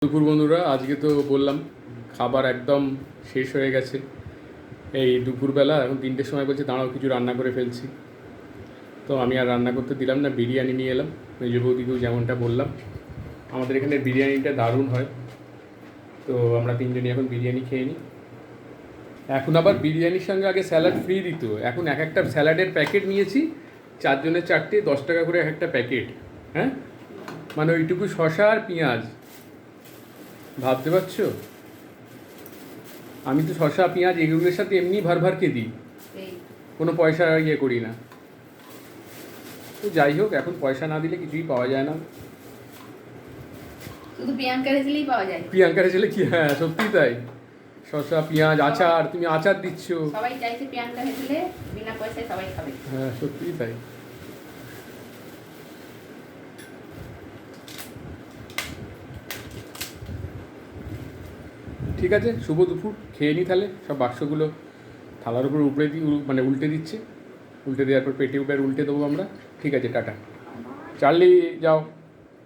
দুপুর বন্ধুরা, আজকে তো বললাম খাবার একদম শেষ হয়ে গেছে। এই দুপুরবেলা এখন 3টের সময় বলছে দাঁড়াও কিছু রান্না করে ফেলছি। তো আমি আর রান্না করতে দিলাম না, বিরিয়ানি নিয়ে এলাম। মেজ বৌদিকেও যেমনটা বললাম, আমাদের এখানে বিরিয়ানিটা দারুণ হয়। তো আমরা তিনজনই এখন বিরিয়ানি খেয়ে নিই। এখন আবার বিরিয়ানির সঙ্গে আগে স্যালাড ফ্রি দিত, এখন এক একটা স্যালাডের প্যাকেট নিয়েছি, 4 জনের 4টে, 10 টাকা করে এক একটা প্যাকেট। হ্যাঁ, মানে ওইটুকু শসা আর পেঁয়াজ, ভাবতে পারছো? আমি তো শসা পেঁয়াজ এগুলোর সাথে এমনি ভার খেয়ে দিই, কোনো পয়সা ইয়ে করি না। তো যাই হোক, এখন পয়সা না দিলে কিছুই পাওয়া যায় না। শুধু প্রিয়াঙ্কার দিলেই পাওয়া যায়। প্রিয়াঙ্কার ছেলে কি, হ্যাঁ সত্যিই তাই। শসা পেঁয়াজ আচার, তুমি আচার দিচ্ছ। সবাই চাইছে প্রিয়াঙ্কার দিলে বিনা পয়সায় সবাই খাবে। হ্যাঁ সত্যিই তাই। ঠিক আছে, শুভ দুপুর, খেয়ে নি তাহলে। সব বাক্সগুলো থালার উপর উপরে মানে উল্টে দিচ্ছে, উল্টে দেওয়ার পর পেটে উল্টে দেবো আমরা। ঠিক আছে, টাটা। চার্লি যাও।